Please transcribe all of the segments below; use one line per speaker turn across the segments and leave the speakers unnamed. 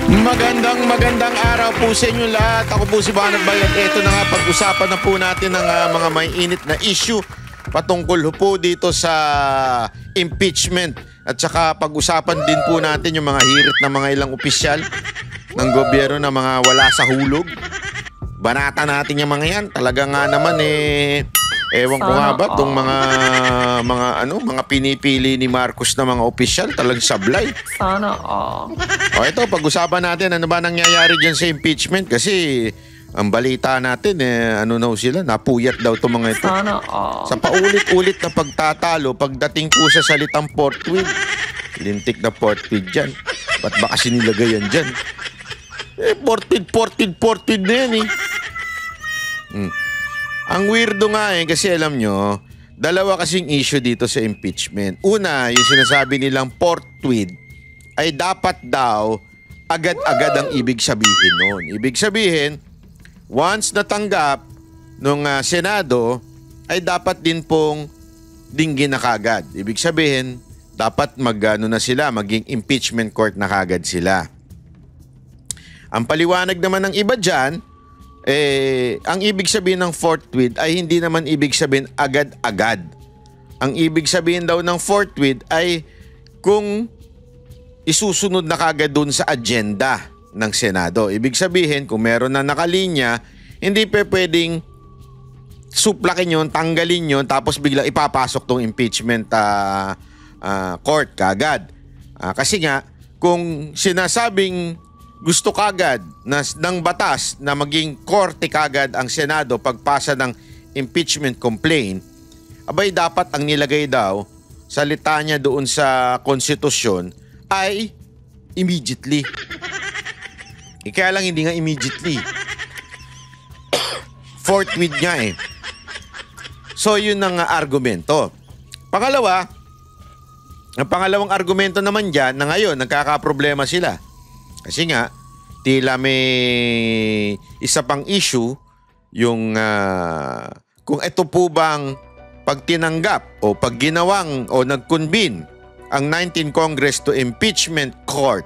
Magandang araw po sa inyo lahat. Ako po si Banat Bayat. Ito na nga, pag-usapan na po natin ng mga may init na issue patungkol po dito sa impeachment. At saka pag-usapan din po natin yung mga hirit na mga ilang opisyal ng gobyerno na mga wala sa hulog. Banata natin yung mga yan. Talaga nga naman ewan ko nga ba itong mga pinipili ni Marcos na mga opisyal, talagang sablay.
Sana
O ito, pag-usapan natin ano ba nangyayari dyan sa impeachment kasi ang balita natin sila, napuyat daw itong mga ito.
Sana
Sa paulit-ulit na pagtatalo, pagdating po sa salitang portweed, lintik na portweed dyan. Ba't ba kasi nilagay yan dyan? Portweed na yan Ang weirdo nga kasi alam nyo, dalawa kasing issue dito sa impeachment. Una, yung sinasabi nilang portweed ay dapat daw agad-agad ang ibig sabihin noon. Ibig sabihin, once natanggap nung Senado, ay dapat din pong dinggin na kagad. Ibig sabihin, dapat maging impeachment court na kagad sila. Ang paliwanag naman ng iba dyan, ang ibig sabihin ng forthwith ay hindi naman ibig sabihin agad-agad. Ang ibig sabihin daw ng forthwith ay kung isusunod na kagad dun sa agenda ng Senado. Ibig sabihin, kung meron na nakalinya, hindi pwedeng suplakin yun, tanggalin yun, tapos biglang ipapasok tong impeachment court kagad. Kasi nga, kung sinasabing gusto kagad ng batas na maging korte kagad ang Senado pagpasa ng impeachment complaint, abay dapat ang nilagay daw salita niya doon sa konstitusyon ay immediately. Kaya lang hindi nga immediately. Forthwith nga So yun ang argumento. Pangalawa, ang pangalawang argumento naman dyan na ngayon nagkakaproblema sila. Kasi nga, tila may isa pang issue yung kung ito po bang pag tinanggap o pag ginawang o nag-convene ang 19th Congress to Impeachment Court.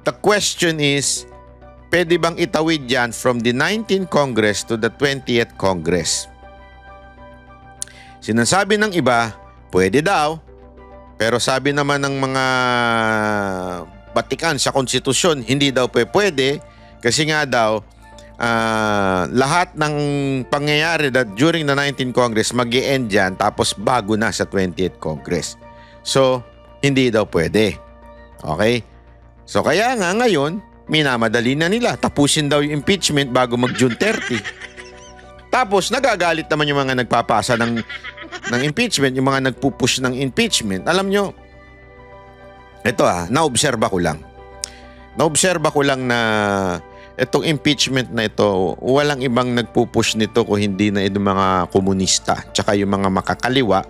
The question is, pwede bang itawid yan from the 19th Congress to the 20th Congress? Sinasabi ng iba, pwede daw. Pero sabi naman ng mga batikan sa konstitusyon, hindi daw pwede kasi nga daw lahat ng pangyayari during the 19th Congress mag-i-end dyan tapos bago na sa 20th Congress. So, hindi daw pwede. Okay? So, kaya nga ngayon, minamadali na nila. Tapusin daw yung impeachment bago mag-June 30. Tapos, nagagalit naman yung mga nagpapasa ng impeachment, yung mga nagpupush ng impeachment. Alam nyo, ito naobserba ko lang. Naobserba ko lang na itong impeachment na ito, walang ibang nagpupush nito kung hindi na itong mga komunista tsaka yung mga makakaliwa.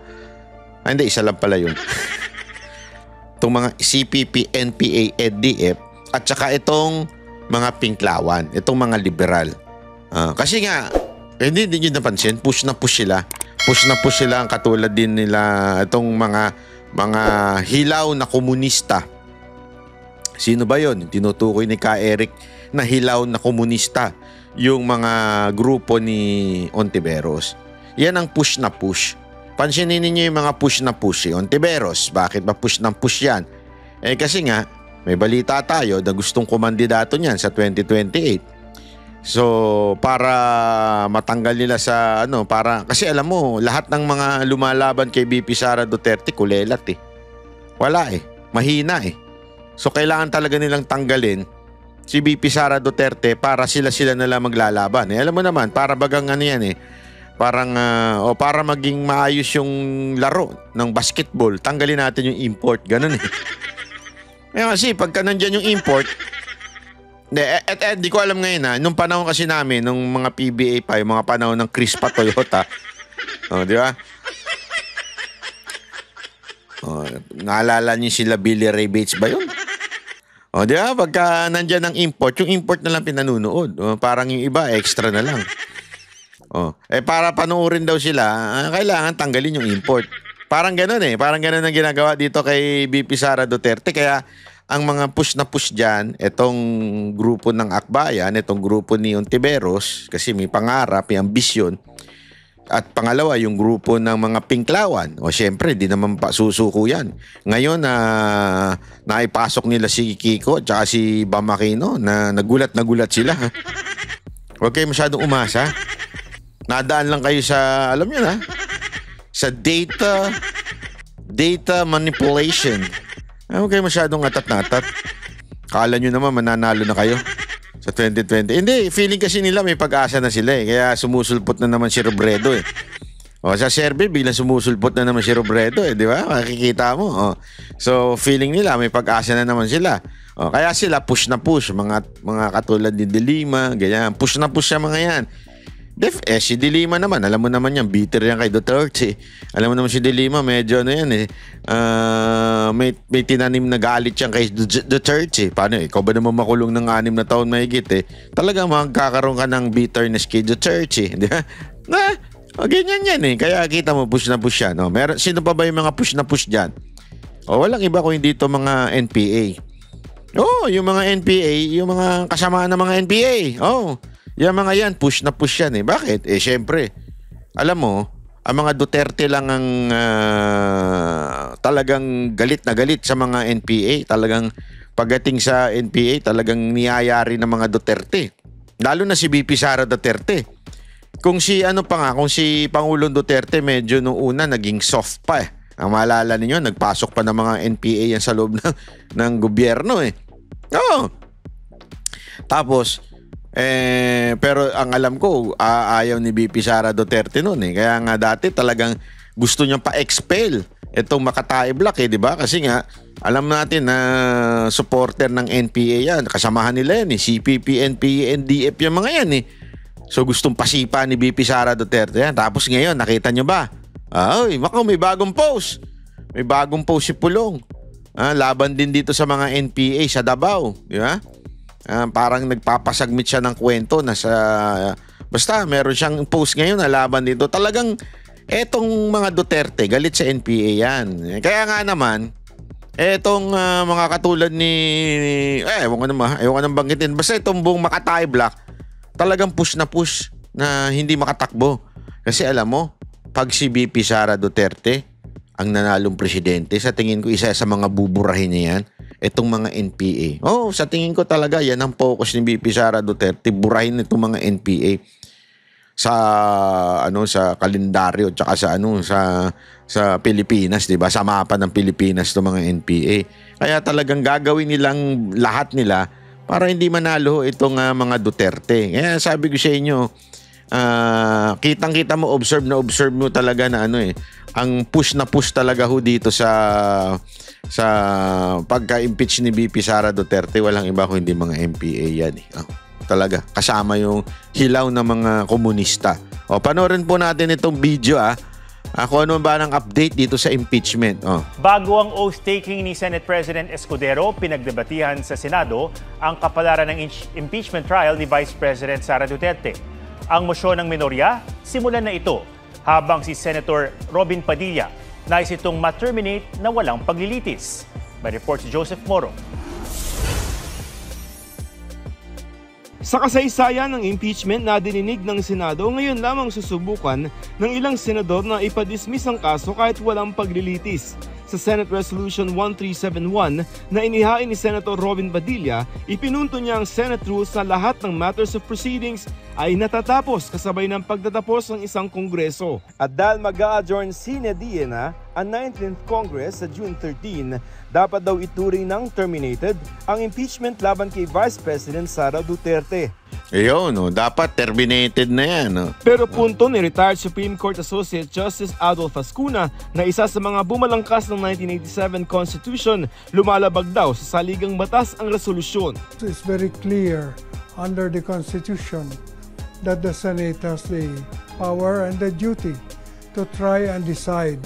Hindi, isa lang pala yun. Itong mga CPP, NPA, EDF at tsaka itong mga pinklawan, itong mga liberal. Kasi nga, hindi nyo napansin, push na push sila. Push na push sila ang katulad din nila itong mga hilaw na komunista. Sino ba yon? Tinutukoy ni Ka Eric na hilaw na komunista. Yung mga grupo ni Ontiveros. Yan ang push na push. Pansinin niyo yung mga push na push. Ontiveros, bakit ba push na push yan? Kasi nga, may balita tayo na gustong kumandidato niyan sa 2028. So, para matanggal nila sa kasi alam mo, lahat ng mga lumalaban kay BP Sara Duterte, kulelat Wala mahina So, kailangan talaga nilang tanggalin si BP Sara Duterte para sila na lang maglalaban. Alam mo naman, para bagang yan parang, para maging maayos yung laro ng basketball, tanggalin natin yung import, ganun kasi pagka nandyan yung import, di ko alam ngayon nung panahon kasi namin, nung mga PBA pa, yung mga panahon ng Crispa Toyota, di ba? Naalala niyo sila Billy Ray Bates ba yun? Di ba? Pagka nandyan ang import, yung import na lang pinanunood. Parang yung iba, extra na lang. Para panoorin daw sila, kailangan tanggalin yung import. Parang gano'n Parang gano'n ang ginagawa dito kay BP Sara Duterte. Kaya ang mga push na push dyan, itong grupo ng Akbayan, itong grupo ni Ontiveros, kasi may pangarap, may ambisyon. At pangalawa, yung grupo ng mga Pinklawan. O syempre, di naman pa susuko yan. Ngayon, naipasok nila si Kiko at si Bam Aquino na nagulat sila. Huwag kayo masyadong umasa. Nadaan lang kayo sa, alam nyo na, sa data manipulation. Huwag kayo masyadong atat-natat. Kala nyo naman mananalo na kayo sa 2020. Hindi, feeling kasi nila may pag-asa na sila eh. Kaya sumusulpot na naman si Robredo eh. O, sa survey, biglang sumusulpot na naman si Robredo eh. Di ba? Makikita mo. O. So, feeling nila may pag-asa na naman sila. O, kaya sila push na push. Mga katulad ni De Lima, ganyan. Push na push siya mga yan. Si De Lima naman, alam mo naman yan, bitter yan kay Duterte. Alam mo naman si De Lima, medyo ano yan eh. May tinanim na galit yan kay Duterte. Paano eh? Ikaw ba naman makulong ng 6 na taon mahigit eh? Talagang magkakaroon ka ng bitterness kay Duterte. Di ba? Ganyan yan eh. Kaya kita mo, push na push yan. No? Sino pa ba yung mga push na push dyan? Walang iba kung hindi ito mga NPA. Yung mga NPA, yung mga kasamaan ng mga NPA. Yung mga yan, push na push yan eh. Bakit? Syempre, alam mo, ang mga Duterte lang ang talagang galit na galit sa mga NPA. Talagang pagdating sa NPA, talagang niyayari ng mga Duterte. Lalo na si BP Sara Duterte. Kung si Pangulong Duterte, medyo noong una naging soft pa eh. Ang maalala ninyo, nagpasok pa ng mga NPA yan sa loob ng gobyerno eh. Tapos, pero ang alam ko, ayaw ni BP Sara Duterte noon eh. Kaya nga dati talagang gusto niyang pa-expel itong Makatay Black eh, di ba? Kasi nga, alam natin na supporter ng NPA yan. Kasamahan nila yan eh. CPP, NPA, NDF yung mga yan eh. So gustong pasipa ni BP Sara Duterte yan. Tapos ngayon, nakita nyo ba? May bagong post. May bagong post si Pulong. Laban din dito sa mga NPA sa Davao. Di ba? Parang nagpapasagmit siya ng kwento na basta meron siyang post ngayon na laban dito. Talagang etong mga Duterte galit sa NPA yan. Kaya nga naman etong mga katulad ni ewan ko nang banggitin. Basta itong buong Makatay Black talagang push na hindi makatakbo. Kasi alam mo, pag si BP Sara Duterte ang nanalong presidente, sa tingin ko isa sa mga buburahin niya yan, itong mga NPA. Sa tingin ko talaga yan ang focus ni BP Sara Duterte, burahin itong mga NPA sa kalendaryo tsaka sa Pilipinas, 'di ba? Sa mapa ng Pilipinas itong mga NPA. Kaya talagang gagawin nilang lahat nila para hindi manalo itong mga Duterte. Kaya sabi ko sa inyo, kitang-kita mo, observe mo talaga na ang push na push talaga ho dito sa pagka-impeach ni BP Sara Duterte, walang iba kundi mga NPA yan eh. Talaga, kasama yung hilaw ng mga komunista. Panoorin po natin itong video kung ano ba ng update dito sa impeachment.
Bago ang oath-taking ni Senate President Escudero, pinagdebatihan sa Senado ang kapalaran ng impeachment trial ni Vice President Sara Duterte. Ang mosyon ng minorya, simulan na ito, habang si Senator Robin Padilla nais itong ma-terminate na walang paglilitis. May report si Joseph Moro.
Sa kasaysayan ng impeachment na dininig ng Senado, ngayon lamang susubukan ng ilang senador na ipadismiss ang kaso kahit walang paglilitis. Sa Senate Resolution 1371 na inihain ni Senator Robin Padilla, ipinunto niya ang Senate rules sa lahat ng matters of proceedings ay natatapos kasabay ng pagtatapos ng isang kongreso. At dahil mag-a-adjourn sine die na ang 19th Congress sa June 13, dapat daw ituring ng terminated ang impeachment laban kay Vice President Sara Duterte.
Dapat terminated na yan.
Pero punto ni retired Supreme Court Associate Justice Adolfo Ascuna na isa sa mga bumalangkas ng 1987 Constitution, lumalabag daw sa saligang batas ang resolusyon.
It's very clear under the Constitution that the Senate has the power and the duty to try and decide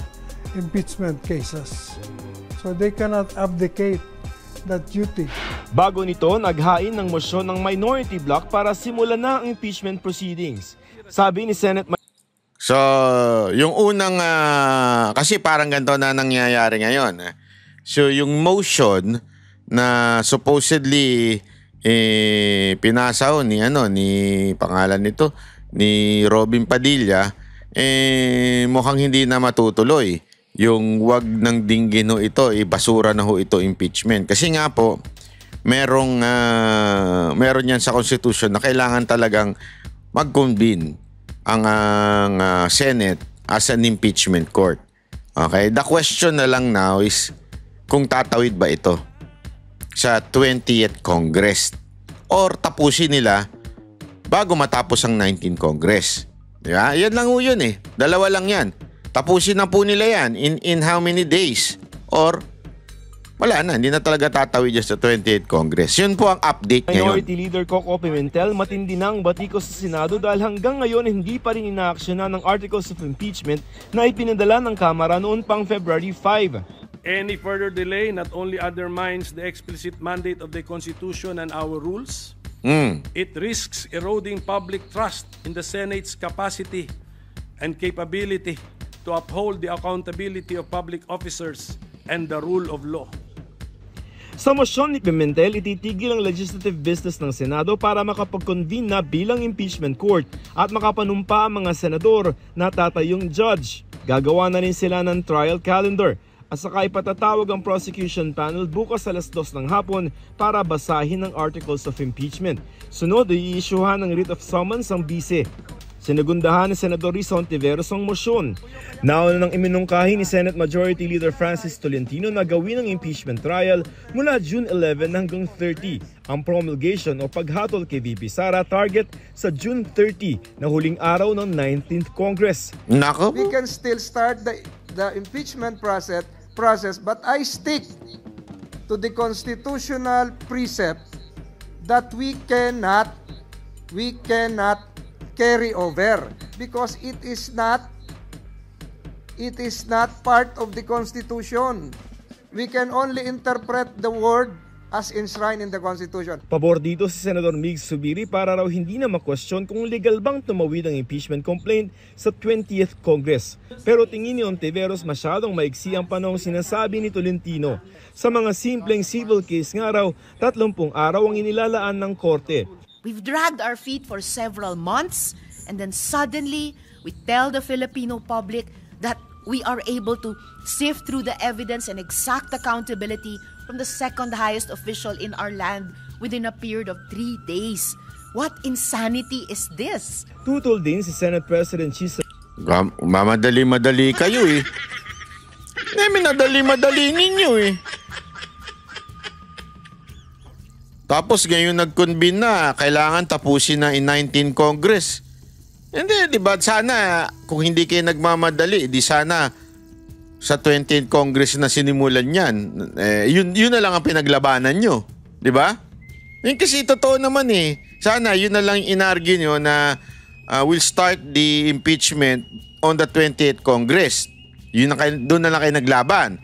impeachment cases. So they cannot abdicate that duty.
Bago nito, naghain ng mosyon ng minority bloc para simulan na ang impeachment proceedings. Sabi ni Senate...
So, yung unang... kasi parang ganito na nangyayari ngayon. So, yung motion na supposedly pinasa ni pangalan nito ni Robin Padilla, mukhang hindi na matutuloy yung wag ng dinggin ho ito, basura na ho ito impeachment. Kasi nga po, meron yan sa Constitution na kailangan talagang mag-convene ang Senate as an impeachment court. Okay, the question na lang now is kung tatawid ba ito sa 20th Congress or tapusin nila bago matapos ang 19th Congress. Diba? Yan lang ho yun eh. Dalawa lang yan. Tapusin na po nila yan in how many days? Or wala na, hindi na talaga tatawid sa 20th Congress. Yun po ang update ngayon.
Minority Leader Coco Pimentel matindi ng batikos sa Senado dahil hanggang ngayon hindi pa rin inaaksyonan ng Articles of Impeachment na ipinadala ng Kamara noon pang February 5.
Any further delay not only undermines the explicit mandate of the Constitution and our rules, it risks eroding public trust in the Senate's capacity and capability to uphold the accountability of public officers and the rule of law.
Sa motion ni Pimentel, ititigil ang legislative business ng Senado para makapag-convene na bilang impeachment court at makapanumpa ang mga senador na tatayong judge. Gagawa na rin sila ng trial calendar at saka ipatatawag ang prosecution panel bukas alas 2 ng hapon para basahin ang articles of impeachment. Sunod, i-issuehan ng writ of summons ang bise. Sinagundahan ni Senador Risa Hontiveros ang motion. Nauna nang iminungkahi ni Senate Majority Leader Francis Tolentino na gawin ang impeachment trial mula June 11 hanggang 30. Ang promulgation o paghatol kay VP Sara target sa June 30 na huling araw ng 19th Congress.
Nako.
We can still start the impeachment process, but I stick to the constitutional precept that we cannot carry over because it is not part of the Constitution. We can only interpret the word as enshrined in the Constitution.
Pabor dito si Senador Mig Zubiri para raw hindi na makwestiyon kung legal bang tumawid ang impeachment complaint sa 20th Congress. Pero tingin ni Hontiveros masyadong maigsi ang panahong sinasabi ni Tolentino. Sa mga simpleng civil case nga raw, 30 araw ang inilalaan ng korte.
We've dragged our feet for several months and then suddenly we tell the Filipino public that we are able to sift through the evidence and exact accountability from the second highest official in our land within a period of 3 days. What insanity is this?
Tutol din si Senate President Chisa.
Mamadali-madali kayo eh. Minadali-madali ninyo eh. Tapos ngayon nag-convene na, kailangan tapusin na in 19 Congress. Hindi, di ba? Sana, kung hindi kayo nagmamadali, di sana sa 20th Congress na sinimulan yan. Yun na lang ang pinaglabanan nyo. Di ba? Yun kasi totoo naman eh. Sana yun na lang inargue nyo na we'll start the impeachment on the 20th Congress. Doon na lang kayo naglaban.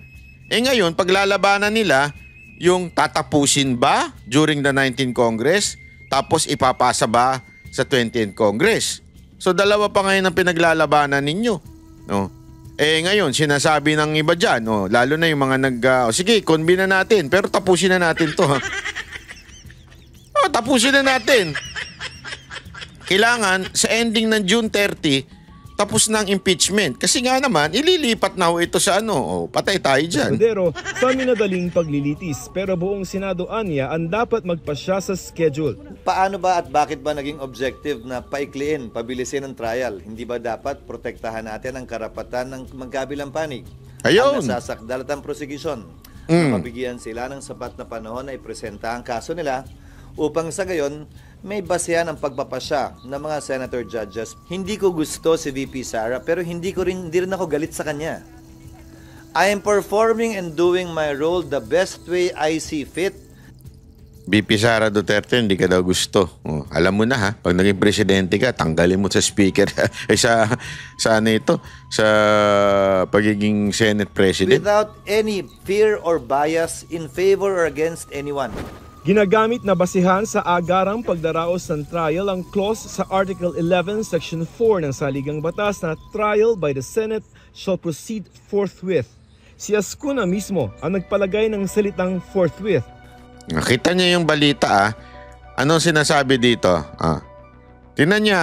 Ngayon, paglalabanan nila, yung tatapusin ba during the 19th Congress, tapos ipapasa ba sa 20th Congress. So dalawa pa ngayon ang pinaglalabanan ninyo. No? Ngayon, sinasabi ng iba dyan, lalo na yung mga sige, convene na natin, pero tapusin na natin to. Ha? Tapusin na natin. Kailangan, sa ending ng June 30, tapos ng impeachment. Kasi nga naman, ililipat na ho ito sa patay tayo dyan.
Pero sa minadaling paglilitis, pero buong Senado anya ang dapat magpasya sa schedule.
Paano ba at bakit ba naging objective na paikliin, pabilisin ang trial? Hindi ba dapat protektahan natin ang karapatan ng magkabilang panig?
Ayun!
Ang nasasakdal at ang prosecution. Mabigyan sila ng sapat na panahon na ipresenta ang kaso nila upang sa gayon may basehan ang pagpapasya ng mga senator judges. Hindi ko gusto si VP Sara pero hindi rin ako galit sa kanya. I am performing and doing my role the best way I see fit.
VP Sara Duterte, hindi ka daw gusto. Alam mo na ha, pag naging presidente ka, tanggalin mo sa speaker sa pagiging Senate President.
Without any fear or bias in favor or against anyone.
Ginagamit na basihan sa agarang pagdaraos ng trial ang clause sa Article 11, Section 4 ng Saligang Batas na trial by the Senate shall proceed forthwith. Si Ascuna mismo ang nagpalagay ng salitang forthwith.
Nakita niya yung balita Anong sinasabi dito? Tingnan niya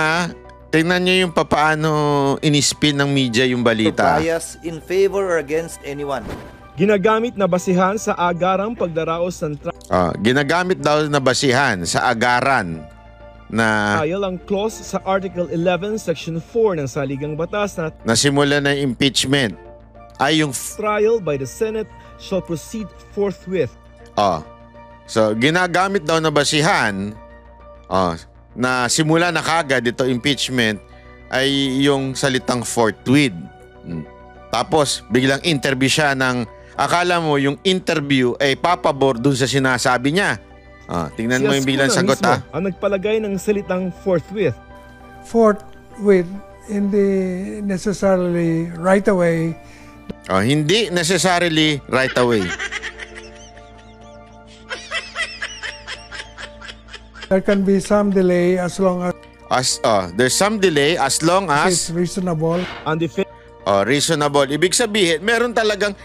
Tingnan niya yung papaano inispin ng media yung balita.
Bias in favor or against anyone.
Ginagamit na basihan sa agarang pagdaraos ng
Ginagamit daw na basihan sa agaran na
trial ang clause sa Article 11, Section 4 ng Saligang Batas na
nasimula na impeachment ay yung
trial by the Senate shall proceed forthwith.
So ginagamit daw na basihan na simula na kagad ito impeachment ay yung salitang forthwith. Tapos biglang interview siya ng akala mo yung interview ay papabor dun sa sinasabi niya. Tingnan mo yung biglang sagot
ang nagpalagay ng salitang forthwith.
Forthwith, hindi necessarily right away.
Hindi necessarily right away.
There can be some delay as long as
there's some delay as long
it's
as
reasonable.
Reasonable. Ibig sabihin, meron talagang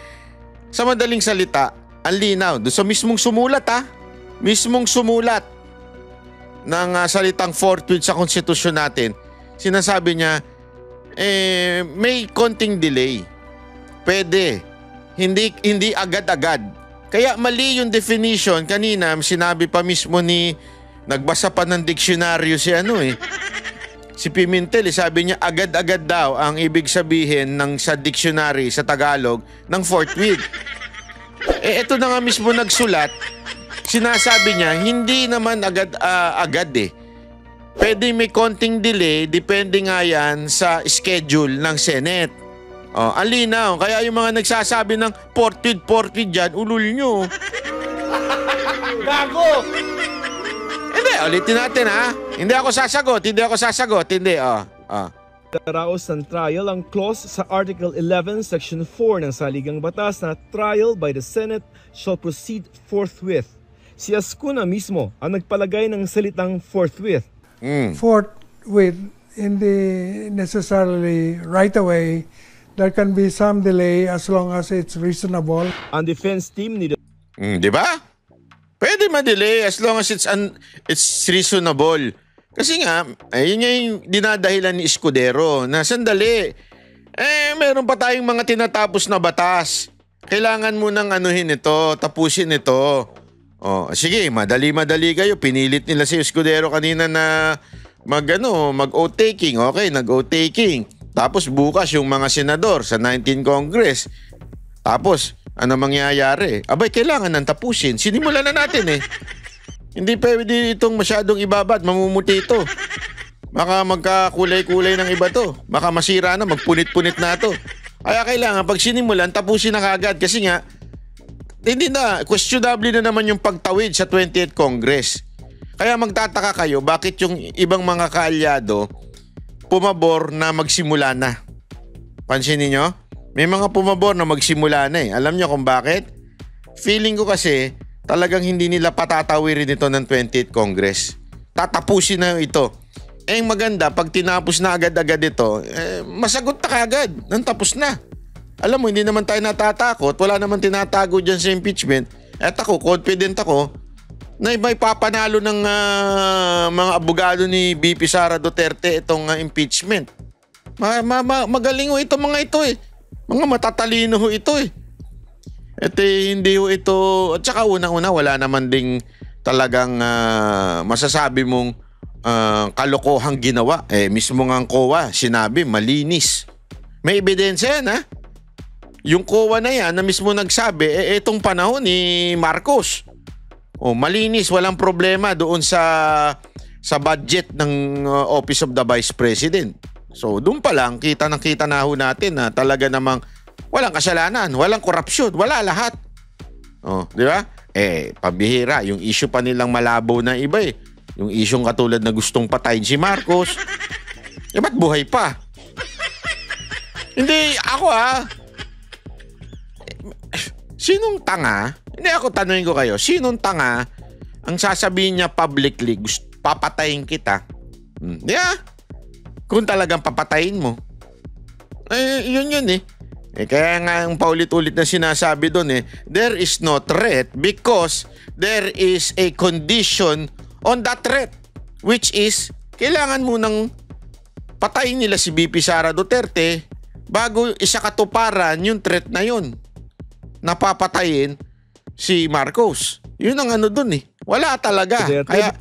sa madaling salita, ang linaw. Doon sa mismong sumulat mismong sumulat ng salitang forthwith sa konstitusyon natin, sinasabi niya, may konting delay. Pwede. Hindi agad-agad. Kaya mali yung definition. Kanina, sinabi pa mismo nagbasa pa ng diksyonaryo si Pimentel, sabi niya agad-agad daw ang ibig sabihin sa dictionary sa Tagalog ng forthwith. Ito na nga mismo nagsulat, sinasabi niya hindi naman agad Pwede may konting delay, depende nga yan sa schedule ng Senate. Ang linaw. Kaya yung mga nagsasabi ng forthwith dyan, ulul nyo. Gago! Hindi, ulitin natin Hindi ako sasagot. Hindi,
Daraos ng trial ang clause sa Article 11, Section 4 ng Saligang Batas na trial by the Senate shall proceed forthwith. Si Ascuna mismo ang nagpalagay ng salitang forthwith.
Forthwith, hindi necessarily right away. There can be some delay as long as it's reasonable.
Ang defense team ni
di ba? Pwede ma-delay as long as it's reasonable. Kasi nga, yun yung dinadahilan ni Escudero na sandali, meron pa tayong mga tinatapos na batas. Kailangan mo nang tapusin ito. Sige, madali kayo. Pinilit nila si Escudero kanina na mag-oath taking. Okay, nag-oath taking. Tapos bukas yung mga senador sa 19 Congress. Tapos, ano mangyayari? Abay, kailangan nang tapusin. Sinimulan na natin Hindi pwede itong masyadong ibabad. Mamumuti ito. Baka magkakulay-kulay ng iba to. Baka masira na, magpunit-punit na to. Kaya kailangan, pag sinimulan, tapusin na kagad. Kasi nga, hindi na, questionable na naman yung pagtawid sa 28th Congress. Kaya magtataka kayo, bakit yung ibang mga kaalyado pumabor na magsimula na? Pansinin nyo? May mga pumabor na magsimula na Alam nyo kung bakit? Feeling ko kasi talagang hindi nila patatawirin ito ng 28th Congress. Tatapusin na ito. Ang maganda, pag tinapos na agad-agad ito, masagot na kagad. Nang tapos na. Alam mo, hindi naman tayo natatakot. Wala naman tinatago dyan sa impeachment. At ako, confident ako na may papanalo ng mga abogado ni BP Sara Duterte itong impeachment. Magaling ito mga ito Mga matatalino ito hindi ito. At saka unang-una, wala naman ding talagang masasabi mong kalokohang ginawa. Mismo nga ang COA, sinabi, malinis. May ebidensya yan Yung COA na yan na mismo nagsabi, itong panahon ni Marcos. Malinis, walang problema doon sa budget ng Office of the Vice President. So doon pa lang, kita na ho natin na talaga namang walang kasalanan, walang korupsyon, wala lahat. Di ba? Pambihira, yung issue pa nilang malabo na iba Yung issue katulad na gustong patayin si Marcos. Ba't buhay pa? Hindi, ako sinong tanga? Hindi, ako tanungin ko kayo, sinong tanga ang sasabihin niya publicly, papatayin kita? Kung talagang papatayin mo. Yun Kaya nga ang paulit-ulit na sinasabi doon there is no threat because there is a condition on that threat, which is kailangan munang patayin nila si VP Sara Duterte bago isakatuparan yung threat na yun. Napapatayin si Marcos. Yun ang ano doon Wala talaga. Kaya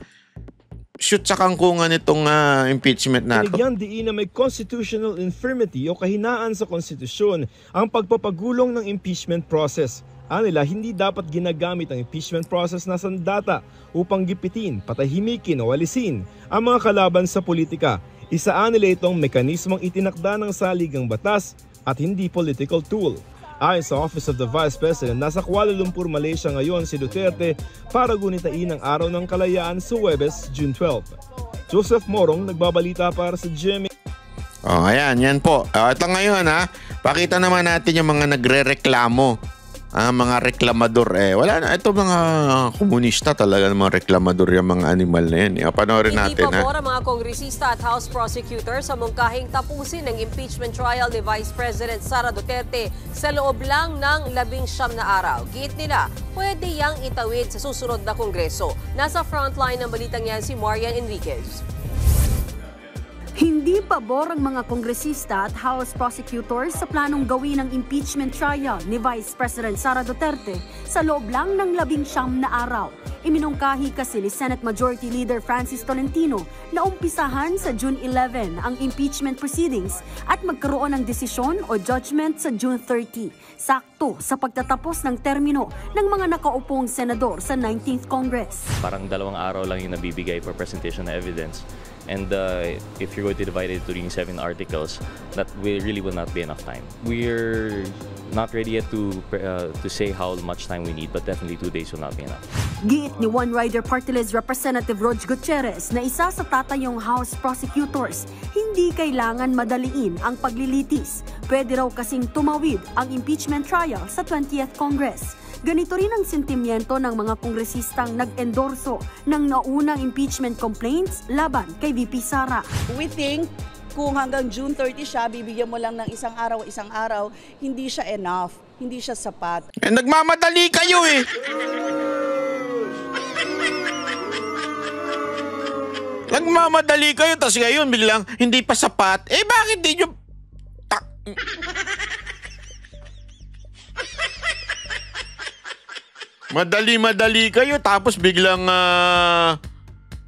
shoot sa kangkungan itong impeachment na ito.
Binigyan diin na may constitutional infirmity o kahinaan sa konstitusyon ang pagpapagulong ng impeachment process. Anila, hindi dapat ginagamit ang impeachment process na sandata upang gipitin, patahimikin o alisin ang mga kalaban sa politika. Isaan nila itong mekanismong itinakda ng saligang batas at hindi political tool. Ayon sa Office of the Vice President, nasa Kuala Lumpur, Malaysia ngayon si Duterte para gunitain ang Araw ng Kalayaan sa Huwebes, June 12. Joseph Morong, nagbabalita para sa GMA.
Ayan, yan po. Ito ngayon pakita naman natin yung mga nagre-reklamo. Mga reklamador wala na. Ito mga komunista talaga, mga reklamador yung mga animal na yan. Panoorin natin.
Hindi pabor ang mga kongresista at House Prosecutor sa mungkahing tapusin ng impeachment trial ni Vice President Sara Duterte sa loob lang ng 19 na araw. Giit nila, pwede yang itawid sa susunod na kongreso. Nasa frontline ng balitang yan si Marian Enriquez.
Hindi pabor ang mga kongresista at House prosecutors sa planong gawin ang impeachment trial ni Vice President Sara Duterte sa loob lang ng 19 na araw. Iminungkahi kasi ni Senate Majority Leader Francis Tolentino na umpisahan sa June 11 ang impeachment proceedings at magkaroon ng desisyon o judgment sa June 30, sakto sa pagtatapos ng termino ng mga nakaupong senador sa 19th Congress.
Parang 2 araw lang yung nabibigay for presentation na evidence. And if you're going to divide it into 7 articles, that really will not be enough time. We're not ready yet to say how much time we need, but definitely 2 days will not be enough.
Giit ni One Rider Party List Representative Rog Gutierrez na isa sa tatayong House prosecutors, hindi kailangan madaliin ang paglilitis. Pwede raw kasing tumawid ang impeachment trial sa 20th Congress. Ganito rin ang sentimiento ng mga kongresistang nag-endorso ng naunang impeachment complaints laban kay VP Sara.
We think kung hanggang June 30 siya, bibigyan mo lang ng isang araw, hindi siya enough, hindi siya sapat.
Nagmamadali kayo Nagmamadali kayo, tapos ngayon biglang hindi pa sapat. Bakit di nyo... Madali kayo tapos biglang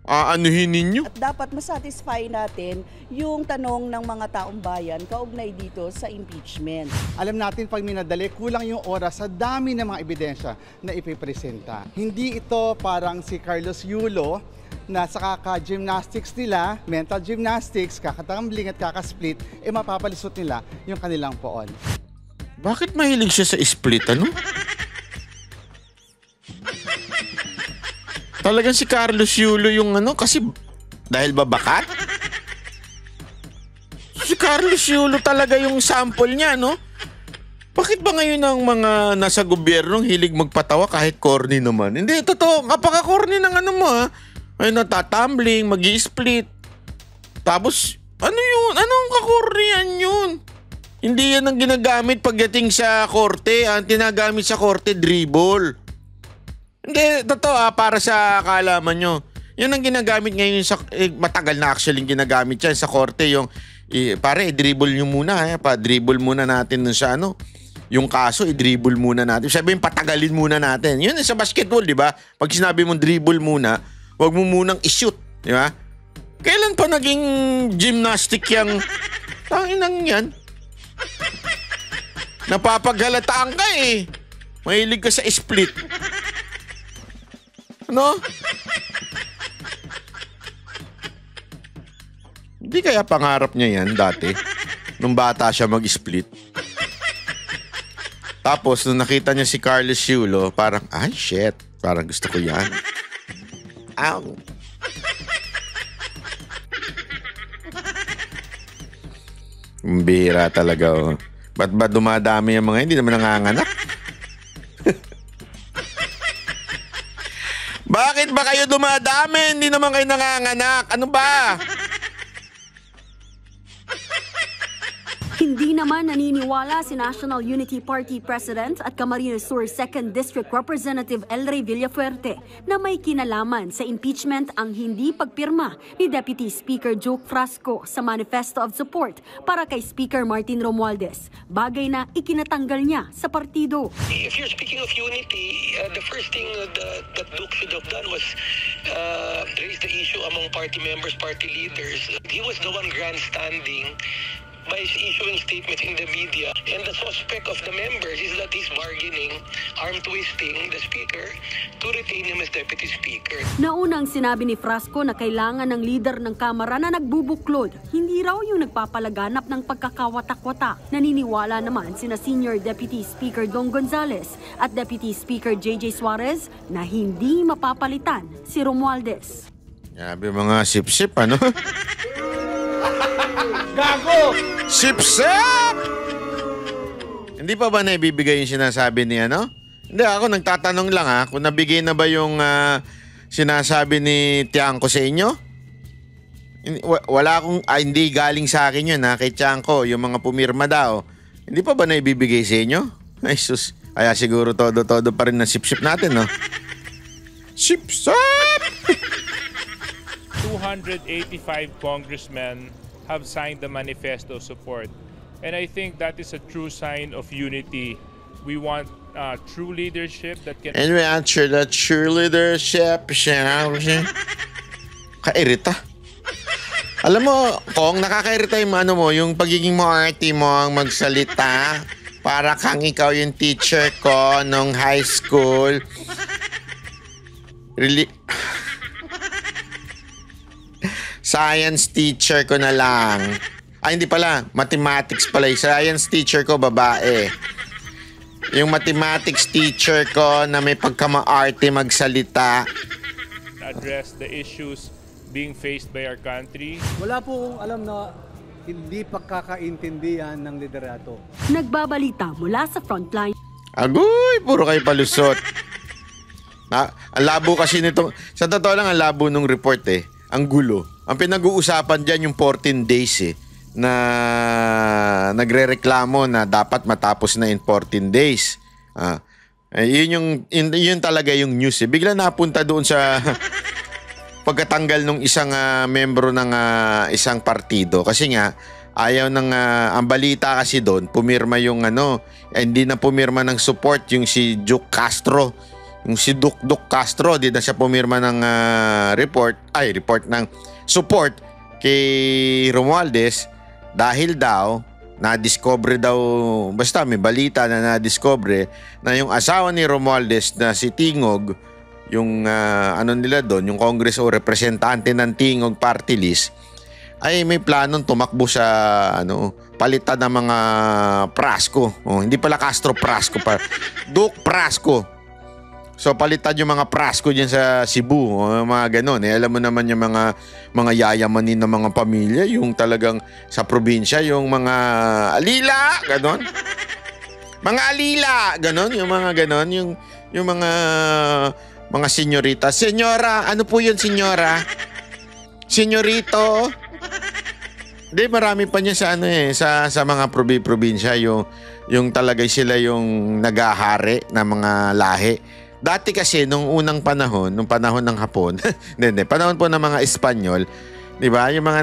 anuhin ninyo.
At dapat masatisfy natin yung tanong ng mga taong bayan kaugnay dito sa impeachment.
Alam natin pag minadali, kulang yung oras sa dami ng mga ebidensya na ipipresenta. Hindi ito parang si Carlos Yulo na sa kaka-gymnastics nila, mental gymnastics, kakatambling at kakasplit, mapapalisot nila yung kanilang poon.
Bakit mahilig siya sa split, Talagang si Carlos Yulo yung kasi dahil babakat? Si Carlos Yulo talaga yung sample niya, Bakit ba ngayon ang mga nasa gobyernong hilig magpatawa kahit corny naman? Hindi, totoo, napaka-corny ng Ay, natatumbling, mag-i-split. Tapos, yun? Anong kakornyan yun? Hindi yan ang ginagamit pagdating sa korte. Ang tinagamit sa korte, dribble. Hindi, totoo para sa kaalaman nyo. Yan ang ginagamit ngayon sa, matagal na actually ginagamit yan sa korte. Yung, pare, i-dribble nyo muna. Pa-dribble muna natin sa yung kaso, i-dribble muna natin. Sabihin, patagalin muna natin. Yun sa basketball, di ba? Pag sinabi mong dribble muna, huwag mo munang i-shoot. Di ba? Kailan pa naging gymnastic yung tanginang yan? Napapaghalataan ka Mahilig ka sa split. Hindi kaya pangarap niya yan dati? Nung bata siya mag-split. Tapos, nung nakita niya si Carlos Yulo, parang, ay shit, parang gusto ko yan. Ow. Bira talaga. Ba't ba dumadami yung mga hindi naman nanganganak? Bakit ba kayo dumadami? Hindi naman kayo nanganganak. Ano ba?
Hindi naman naniniwala si National Unity Party President at Camarines Sur 2nd District Representative El Rey Villafuerte na may kinalaman sa impeachment ang hindi pagpirma ni Deputy Speaker Joke Frasco sa Manifesto of Support para kay Speaker Martin Romualdez, bagay na ikinatanggal niya sa partido.
If you're speaking of unity, the first thing that Duke should have done was raise the issue among party members, party leaders. He was the one grandstanding by issuing statements in the media. And the suspect of the members is that he's bargaining, arm-twisting the speaker to retain him as deputy speaker.
Naunang sinabi ni Frasco na kailangan ng leader ng Kamara na nagbubuklod. Hindi raw yung nagpapalaganap ng pagkakawatak-watak. Naniniwala naman sina Senior Deputy Speaker Dong Gonzales at Deputy Speaker JJ Suarez na hindi mapapalitan si Romualdez.
Sabi mga sip-sip, ano?
Gago!
Sip-sip! Hindi pa ba naibibigay yung sinasabi ni ano? Hindi, ako nagtatanong lang kung nabigay na ba yung sinasabi ni Tiangco sa inyo? Wala akong, hindi galing sa akin yun kay Tiangco, yung mga pumirma daw. Hindi pa ba naibibigay sa inyo? Ay sus, kaya siguro todo-todo pa rin na sip-sip natin, no? Sip-sip!
285 congressmen have signed the manifesto support. And I think that is a true sign of unity. We want true leadership that can...
And we answer that true leadership. Kairita. Alam mo, Kong, nakakairita yung ano mo, yung pagiging maarte mo ang magsalita. Para kang ikaw yung teacher ko nung high school. Really... Science teacher ko na lang. Ay, hindi pala. Mathematics pala. Science teacher ko, babae. Yung mathematics teacher ko na may pagkamaarte magsalita.
Address the issues being faced by our country.
Wala po alam na hindi pagkakaintindihan ng liderato.
Nagbabalita mula sa frontline.
Agoy, puro kayo palusot. Ang labo kasi nito. Sa totoo lang, ang labo nung report Ang gulo. Ang pinag-uusapan dyan yung 14 days na nagre-reklamo na dapat matapos na in 14 days. Yun talaga yung news. Bigla napunta doon sa pagkatanggal ng isang membro ng isang partido. Kasi nga, ayaw ng, ang balita kasi doon, pumirma yung hindi na pumirma ng support yung si Duke Castro. Yung si Duke Castro, di na siya pumirma ng report ng support kay Romualdez dahil daw na-discover daw, basta may balita na na-discover na yung asawa ni Romualdez na si Tingog, yung nila doon, yung Congress o representante ng Tingog party list, ay may planong tumakbo sa palitan ng mga Prasco. Hindi pala Castro, Prasco pa. Duke Prasco. So palitan yung mga Prasco dyan sa Cebu, mga ganon. Alam mo naman yung mga yayamanin ng mga pamilya, yung talagang sa probinsya, yung mga alila, ganon. Mga alila, ganon, yung mga ganon, yung mga senyorita. Senyora, ano po yun, senyora? Senyorito. Hindi, marami pa niya sa mga probinsya, yung talaga sila yung nagahari ng mga lahi. Dati kasi nung unang panahon, nung panahon ng Hapon, panahon po ng mga Espanyol, 'di ba? Yung mga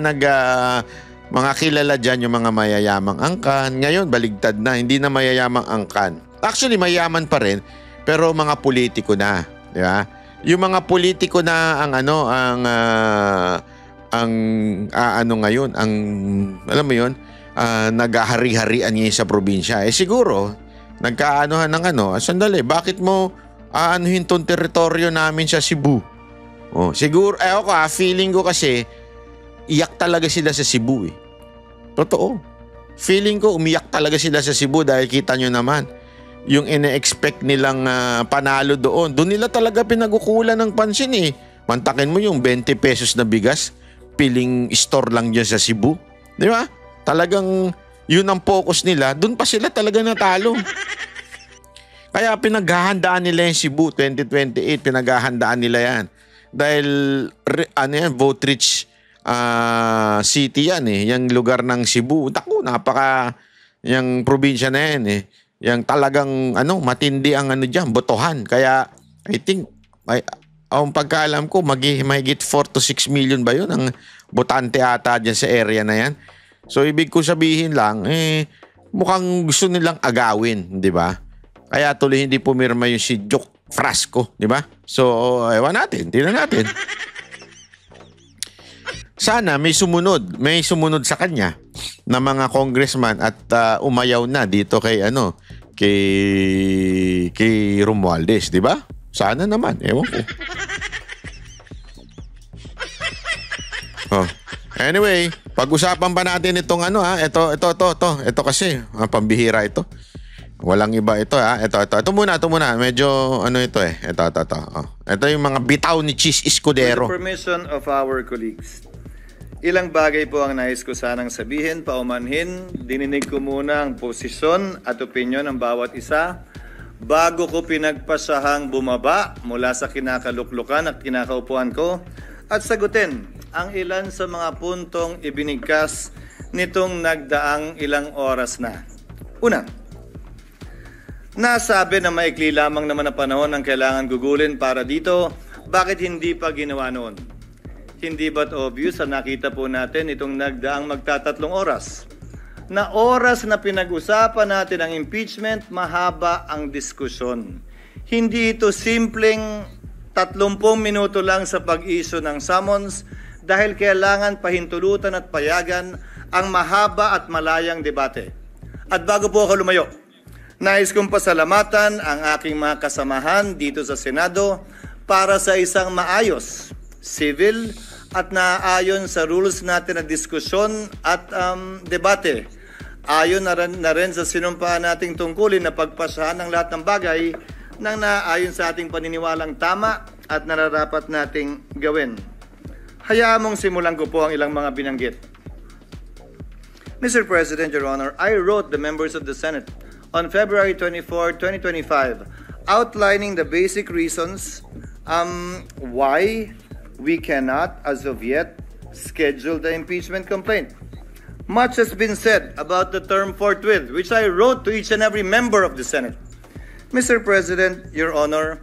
mga kilala diyan, yung mga mayayamang angkan. Ngayon baligtad na, hindi na mayayamang angkan. Actually mayaman pa rin, pero mga politiko na, 'di ba? Yung mga politiko na ngayon, alam mo 'yon, naghahari-harian ngayon sa probinsya. Siguro nagkaanohan ng sandali, bakit mo aanuhin tong teritoryo namin sa Cebu? Siguro, feeling ko kasi, iyak talaga sila sa Cebu Totoo. Feeling ko, umiyak talaga sila sa Cebu dahil kita nyo naman, yung ine-expect nilang panalo doon. Doon nila talaga pinagukulan ng pansin Mantakin mo yung 20 pesos na bigas, piling store lang dyan sa Cebu. Di ba? Talagang, yun ang focus nila. Doon pa sila talaga natalo. Kaya pinaghahandaan nila yung Cebu 2028, pinaghahandaan nila yan. Dahil vote rich city yan eh. Yung lugar ng Cebu. Naku, yung probinsya na yan eh. Yung talagang matindi ang dyan, botohan. Kaya I think, ang pagkaalam ko, mahigit 4 to 6 million ba yun ang botante ata dyan sa area na yan. So ibig ko sabihin lang, mukhang gusto nilang agawin, di ba? Kaya tuloy hindi pumirma yung si Joke Frasco, di ba? So, ewan natin, tingnan natin. Sana may sumunod sa kanya na mga congressman at umayaw na dito kay kay Romualdez, di ba? Sana naman, ewan ko. Anyway, pag-usapan pa natin itong ito kasi pambihira ito. Walang iba ito Ito muna. Medyo ito eh. Ito. Ito yung mga bitaw ni Chis Escudero.
With the permission of our colleagues, ilang bagay po ang nais ko sanang sabihin, paumanhin. Dininig ko muna ang posisyon at opinyon ng bawat isa bago ko pinagpasahang bumaba mula sa kinakaluklukan at kinakaupuan ko at sagutin ang ilan sa mga puntong ibinigkas nitong nagdaang ilang oras na. Una, nasabi na maikli lamang naman na panahon ang kailangan gugulin para dito, bakit hindi pa ginawa noon? Hindi ba't obvious na nakita po natin itong nagdaang magtatatlong oras? Na oras na pinag-usapan natin ang impeachment, mahaba ang diskusyon. Hindi ito simpleng 30 minuto lang sa pag-issue ng summons dahil kailangan pahintulutan at payagan ang mahaba at malayang debate. At bago po ako lumayo, nais kong pasalamatan ang aking mga kasamahan dito sa Senado para sa isang maayos, civil at naaayon sa rules natin na diskusyon at debate. Ayon na rin sa sinumpaan nating tungkulin na pagpasahan ng lahat ng bagay nang naaayon sa ating paniniwalang tama at nararapat nating gawin. Hayaan mong simulan ko po ang ilang mga binanggit. Mr. President, Your Honor, I wrote the members of the Senate on February 24, 2025, outlining the basic reasons why we cannot, as of yet, schedule the impeachment complaint. Much has been said about the term forthwith, which I wrote to each and every member of the Senate. Mr. President, Your Honor,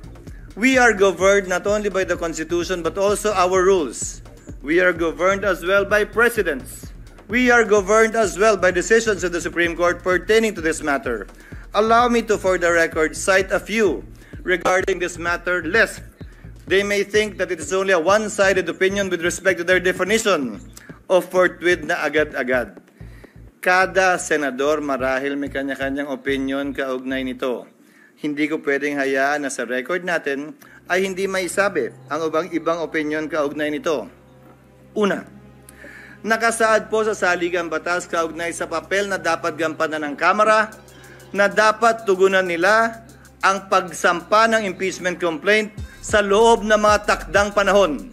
we are governed not only by the Constitution but also our rules. We are governed as well by precedents. We are governed as well by decisions of the Supreme Court pertaining to this matter. Allow me to, for the record, cite a few regarding this matter, lest they may think that it is only a one-sided opinion with respect to their definition of forthwith na agad-agad. Kada senador marahil may kanya-kanyang opinion kaugnay nito. Hindi ko pwedeng hayaan na sa record natin ay hindi maisabi ang ibang opinion kaugnay nito. Una, nakasaad po sa saligang batas kaugnay sa papel na dapat gampanan ng Kamara na dapat tugunan nila ang pagsampa ng impeachment complaint sa loob ng mga takdang panahon.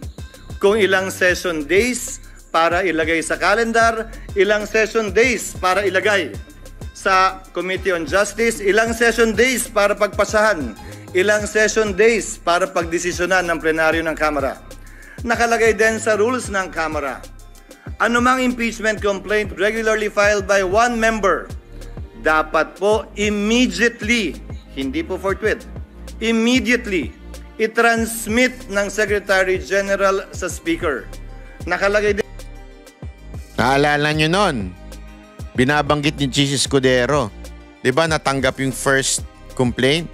Kung ilang session days para ilagay sa calendar, ilang session days para ilagay sa Committee on Justice, ilang session days para pagpasahan, ilang session days para pagdesisyonan ng plenaryo ng Kamara. Nakalagay din sa rules ng Kamara, anumang impeachment complaint regularly filed by one member, dapat po immediately, hindi po forthwith, immediately, i-transmit ng Secretary General sa Speaker. Nakalagay din.
Naalala nyo nun, binabanggit ni Chis Escudero. Diba natanggap yung first complaint?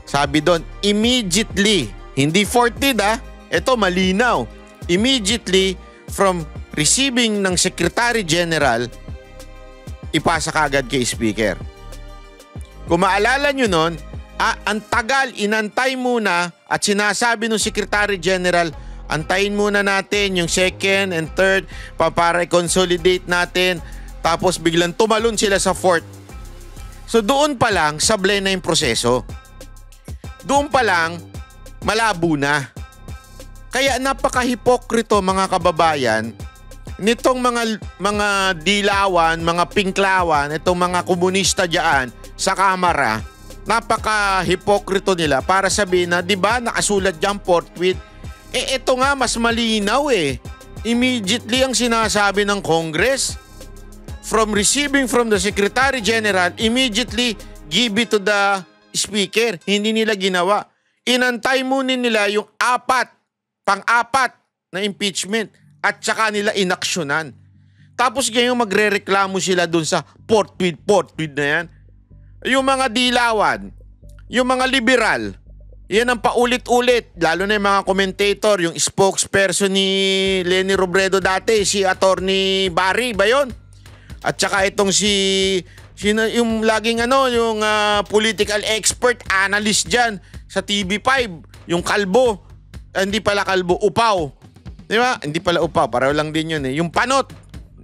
Sabi doon, immediately, hindi forthwith ito malinaw. Immediately from receiving ng Secretary General, ipasa kagad kay Speaker. Kung maalala nyo nun, ang tagal, inantay muna at sinasabi ng Secretary General, antayin muna natin yung second and third para i-consolidate natin, tapos biglang tumalon sila sa fourth. So doon pa lang, sablay na yung proseso. Doon pa lang, malabo na. Kaya napaka-hipokrito mga kababayan, nitong mga dilawan, mga pinklawan, itong mga komunista diyan sa Kamara, napaka-hipokrito nila para sabihin na, di ba, nakasulat diyan forthwith. Ito nga, mas malinaw Immediately ang sinasabi ng Congress, from receiving from the Secretary General, immediately give it to the Speaker. Hindi nila ginawa. Inantay muna nila yung pang-apat na impeachment at saka nila inaksyonan. Tapos ngayon magre-reklamo sila dun sa forthwith na yan. Yung mga dilawan, yung mga liberal, yan ang paulit-ulit. Lalo na yung mga commentator, yung spokesperson ni Leni Robredo dati, si Attorney Barry ba yun? At saka itong yung laging yung political expert, analyst dyan sa TV5, yung kalbo. Hindi pala kalbo, upaw. Di ba? Hindi pala upaw, pareho lang din yun eh. Yung panot.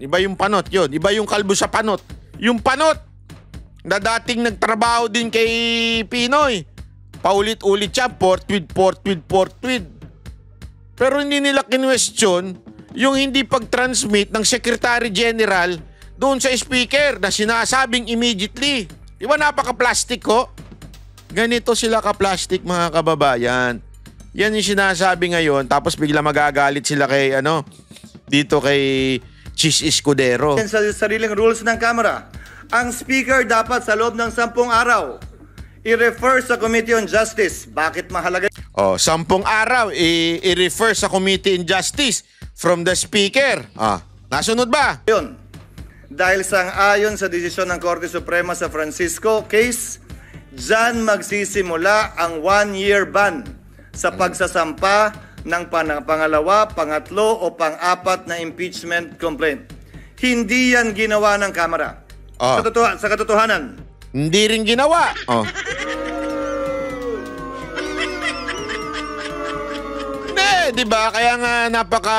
Iba yung panot yun. Iba yung kalbo sa panot. Yung panot, na dating nagtrabaho din kay Pinoy. Paulit-ulit siya, forthwith. Pero hindi nila kinwestiyon yung hindi pag-transmit ng Secretary General doon sa Speaker na sinasabing immediately. Di ba napaka-plastic ko? Ganito sila ka-plastic mga kababayan. Yan yung sinasabi ngayon tapos bigla magagalit sila kay dito kay Chis Escudero.
Sa sariling rules ng Kamara, ang Speaker dapat sa loob ng 10 araw i-refer sa Committee on Justice. Bakit mahalaga?
10 araw i-refer sa Committee on Justice from the Speaker. Nasunod ba?
Yun. Dahil sang-ayon sa desisyon ng Korte Suprema sa Francisco case, dyan magsisimula ang 1-year ban sa pagsasampa ng pangalawa, pangatlo o pang-apat na impeachment complaint. Hindi yan ginawa ng Kamara. Sa katotohanan.
Hindi rin ginawa. Di ba? Kaya nga napaka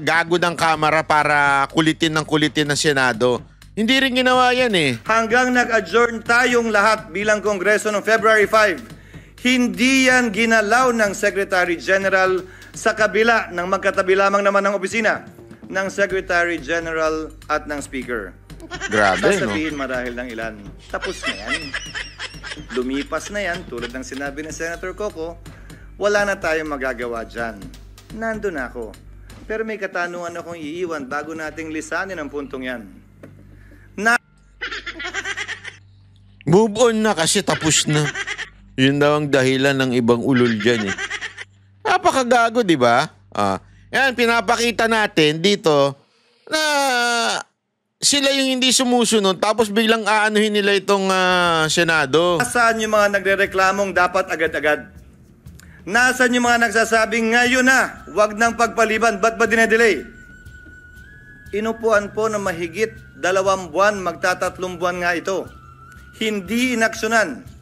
gago ng Kamara para kulitin ng Senado. Hindi rin ginawa yan eh.
Hanggang nag-adjourn tayong lahat bilang Kongreso noong February 5, hindi yan ginalaw ng Secretary General sa kabila ng magkatabi lamang naman ng opisina ng Secretary General at ng Speaker.
Grabe,
sasabihin marahil ng ilan, tapos na yan. Lumipas na yan, tulad ng sinabi ni Senator Coco, wala na tayong magagawa dyan. Nandun ako. Pero may katanungan akong iiwan bago nating lisanin ang puntong yan.
Move on na kasi tapos na. Yun daw ang dahilan ng ibang ulol dyan eh. Napakagago, di ba? Yan, pinapakita natin dito na sila yung hindi sumusunod tapos biglang aanuhin nila itong Senado.
Nasaan yung mga nagre-reklamong dapat agad-agad? Nasaan yung mga nagsasabing ngayon na, wag nang pagpaliban, ba't ba dinedelay? Inupuan po na mahigit 2 buwan, magtatatlong buwan nga ito. Hindi inaksyonan.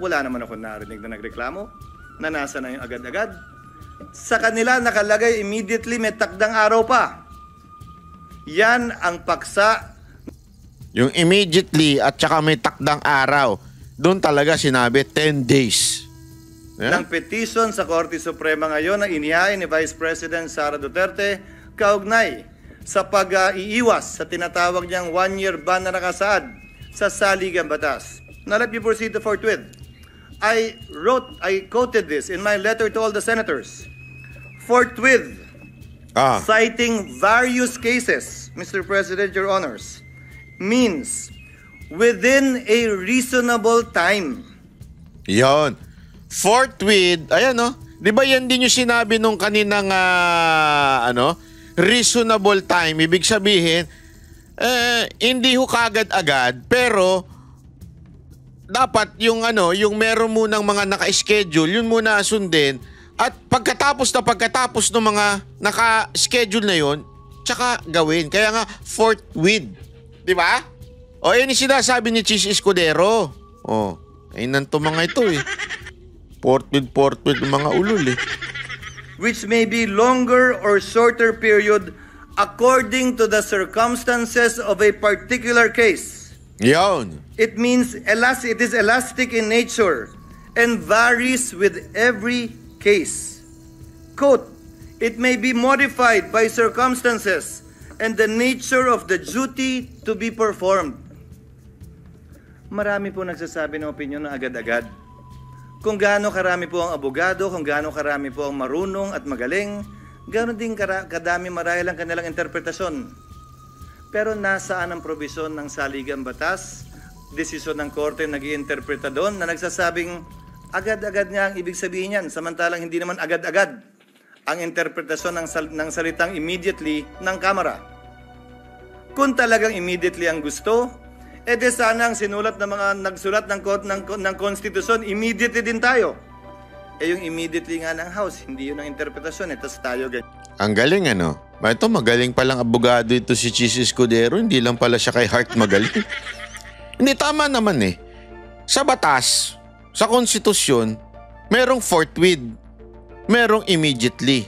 Wala naman ako narinig na nagreklamo na nasa na yung agad-agad. Sa kanila nakalagay immediately, may takdang araw pa. Yan ang paksa.
Yung immediately at saka may takdang araw, doon talaga sinabi 10 days.
Ng petition sa Korte Suprema ngayon na inihain ni Vice President Sara Duterte kaugnay sa pag-iiwas sa tinatawag niyang 1-year ban na nakasaad sa saligang batas. Now let me proceed to forthwith. I quoted this in my letter to all the senators. Forthwith, citing various cases, Mr. President, Your Honors, means within a reasonable time.
Yon. Forthwith, ayan no. Di ba yan din yung sinabi nung kaninang reasonable time. Ibig sabihin, hindi ho kagad-agad, pero dapat yung yung meron munang mga naka-schedule, yun muna sundin. At pagkatapos ng mga naka-schedule na yun, tsaka gawin. Kaya nga, forthwith. Di ba? O, yun yung sinasabi ni Chis Escudero. Ay nanto mga ito eh. Forthwith ng mga ulol eh.
Which may be longer or shorter period according to the circumstances of a particular case.
Yon.
It means it is elastic in nature and varies with every case. Quote, it may be modified by circumstances and the nature of the duty to be performed. Marami po nagsasabi ng opinyon na agad-agad. Kung gaano karami po ang abogado, kung gaano karami po ang marunong at magaling, Ganon din kadami marahil ang kanilang interpretasyon. Pero nasaan ang probisyon ng saligang batas, desisyon ng korte nag-iinterpreta doon na nagsasabing agad-agad nga ang ibig sabihin yan, samantalang hindi naman agad-agad ang interpretasyon ng salitang immediately ng Kamara. Kung talagang immediately ang gusto, de sana ang sinulat ng mga nagsulat ng konstitusyon, immediately din tayo. Yung immediately nga ng House, hindi yun ang interpretasyon, tapos tayo ganyan.
Ang galing ano? Ito, magaling palang abogado ito si Chis Escudero, hindi lang pala siya kay Heart magaling. Hindi, tama naman eh. Sa batas, sa konstitusyon, merong forthwith, merong immediately.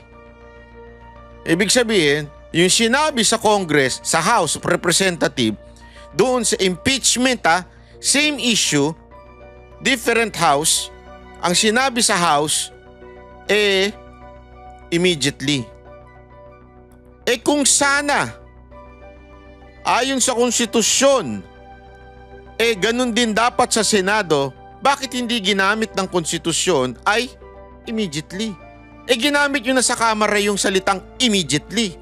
Ibig sabihin, yung sinabi sa Congress, sa House of Representatives, doon sa impeachment, same issue, different House, ang sinabi sa House, immediately. Kung sana, ayon sa konstitusyon, ganun din dapat sa Senado, bakit hindi ginamit ng konstitusyon ay immediately? Ginamit nyo na sa Kamara yung salitang immediately.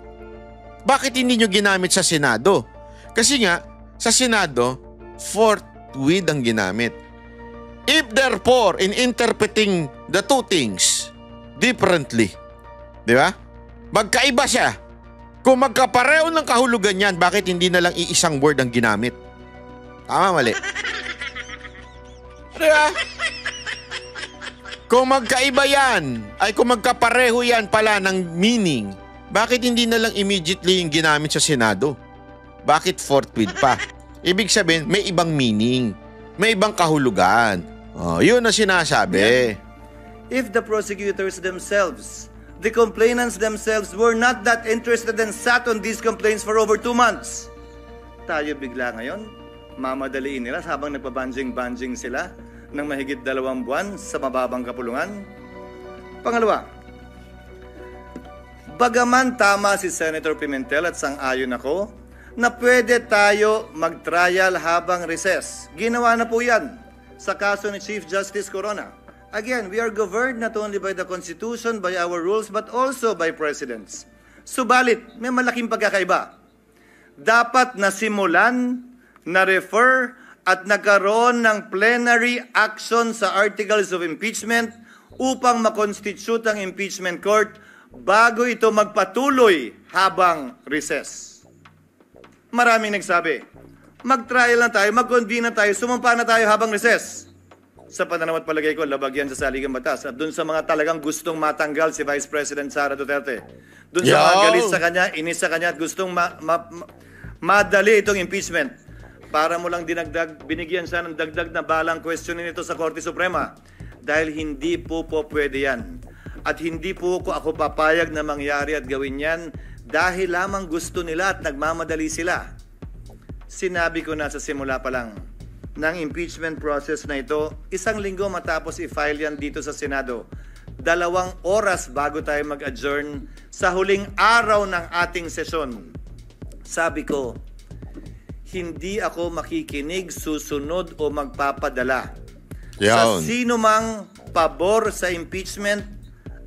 Bakit hindi nyo ginamit sa Senado? Kasi nga, sa Senado, forthwith ang ginamit. If therefore, in interpreting the two things differently, di ba? Magkaiba siya. Kung magkapareho ng kahulugan yan, bakit hindi na lang iisang word ang ginamit? Tama, mali. Diba? Kung magkaiba yan, ay kung magkapareho yan pala ng meaning, bakit hindi na lang immediately yung ginamit sa Senado? Bakit forthwith pa? Ibig sabihin, may ibang meaning. May ibang kahulugan. Yun ang sinasabi.
If the prosecutors themselves, the complainants themselves were not that interested and sat on these complaints for over 2 months, tayo bigla ngayon, mamadaliin nila habang nagpabanjing-banjing sila ng mahigit 2 buwan sa mababang kapulungan. Pangalawa, bagaman tama si Senator Pimentel at sang-ayon ako na pwede tayo mag-trial habang recess. Ginawa na po yan sa kaso ni Chief Justice Corona. Again, we are governed not only by the Constitution, by our rules, but also by precedents. Subalit, may malaking pagkakaiba. Dapat nasimulan, na-refer, at nagkaroon ng plenary action sa articles of impeachment upang makonstitute ang impeachment court bago ito magpatuloy habang recess. Maraming nagsabi, mag-trial na tayo, mag-convene na tayo, sumampa na tayo habang recess. Sa pananaw at palagay ko, labag yan sa saligang batas. At dun sa mga talagang gustong matanggal si Vice President Sara Duterte. Dun sa mga galit sa kanya, inis sa kanya at gustong madali itong impeachment. Para mo lang dinagdag, binigyan siya ng dagdag na balang questionin ito sa Korte Suprema. Dahil hindi po pwede yan. At hindi po ako papayag na mangyari at gawin yan dahil lamang gusto nila at nagmamadali sila. Sinabi ko na sa simula pa lang ng impeachment process na ito, 1 linggo matapos i-file yan dito sa Senado. 2 oras bago tayo mag-adjourn sa huling araw ng ating sesyon. Sabi ko, hindi ako makikinig, susunod o magpapadala sa sino mang pabor sa impeachment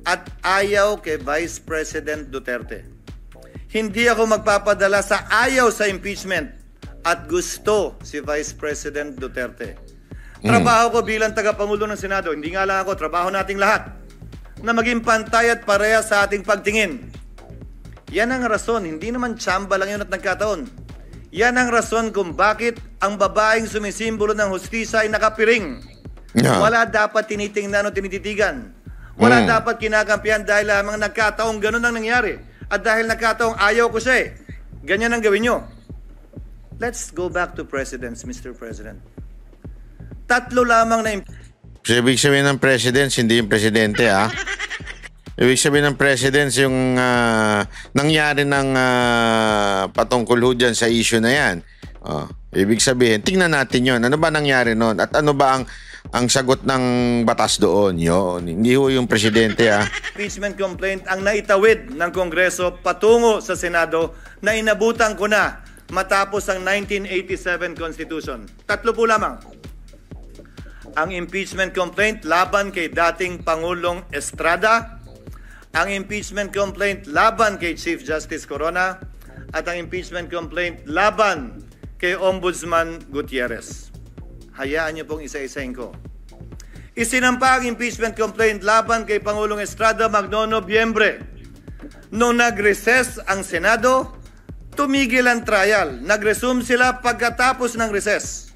at ayaw kay Vice President Duterte. Hindi ako magpapadala sa ayaw sa impeachment at gusto si Vice President Duterte. Trabaho ko bilang tagapangulo ng Senado, hindi nga lang ako, trabaho nating lahat, na maging pantay at pareha sa ating pagtingin. Yan ang rason, hindi naman tsamba lang yun at nagkataon. Yan ang rason kung bakit ang babaeng sumisimbolo ng hustisya ay nakapiring. Wala dapat tinitingnan o tinititigan. Wala dapat kinakampihan dahil lamang nagkataong ganun ang nangyari. At dahil nagkataong ayaw ko siya ganyan ang gawin nyo. Let's go back to presidents, Mr. President. 3 lamang na
ibig sabihin ng presidents, hindi yung presidente, Ibig sabihin ng presidents yung nangyari ng patungkol ho dyan sa issue na yan. Ibig sabihin, tingnan natin yon. Ano ba nangyari noon? At ano ba ang sagot ng batas doon? Yun. Hindi ho yung presidente,
Impeachment complaint ang naitawid ng Kongreso patungo sa Senado na inabutan ko na matapos ang 1987 Constitution. 3 po lamang. Ang impeachment complaint laban kay dating Pangulong Estrada, ang impeachment complaint laban kay Chief Justice Corona at ang impeachment complaint laban kay Ombudsman Gutierrez. Hayaan niyo pong isa-isahin ko. Isinampa ang impeachment complaint laban kay Pangulong Estrada Magno Nobyembre. Nung nag-recess ang Senado, tumigil ang trial. Nag-resume sila pagkatapos ng recess.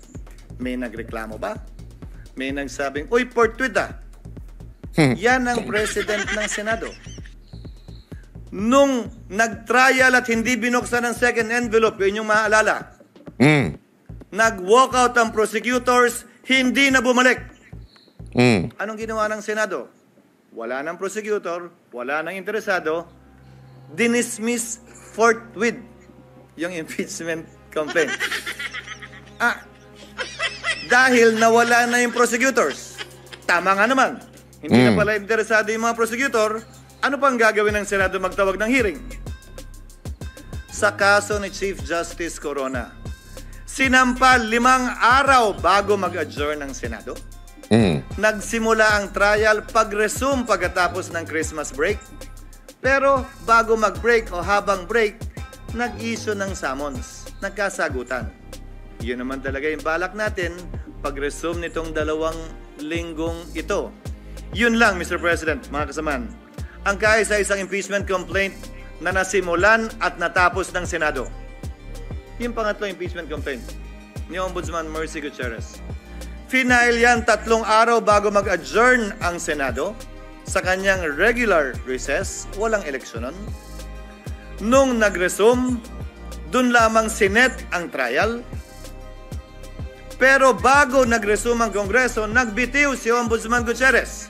May nagreklamo ba? May nagsabing, uy, fortuit ah. Yan ang president ng Senado. Nung nag-trial at hindi binuksan ang second envelope, yun yung maaalala. Nag-walkout ang prosecutors, hindi na bumalik. Anong ginawa ng Senado? Wala ng prosecutor, wala ng interesado, dinismiss forthwith yung impeachment complaint. Dahil nawala na yung prosecutors. Tama nga naman. Hindi na pala interesado yung mga prosecutor, ano pang gagawin ng Senado magtawag ng hearing? Sa kaso ni Chief Justice Corona, sinampa 5 araw bago mag-adjourn ng Senado. Nagsimula ang trial pag-resume pagkatapos ng Christmas break. Pero bago mag-break o habang break, nag-issue ng summons. Nagkasagutan. Yun naman talaga yung balak natin pag-resume nitong 2 linggong ito. Yun lang, Mr. President, mga kasamaan. Ang kaisa-isang impeachment complaint na nasimulan at natapos ng Senado. Yung pangatlo impeachment complaint ni Ombudsman Mercy Gutierrez. Final yan 3 araw bago mag-adjourn ang Senado sa kanyang regular recess, walang eleksyonon. Nung nag-resume, dun lamang sinet ang trial. Pero bago nag-resume ang Kongreso, nagbitiw si Ombudsman Gutierrez.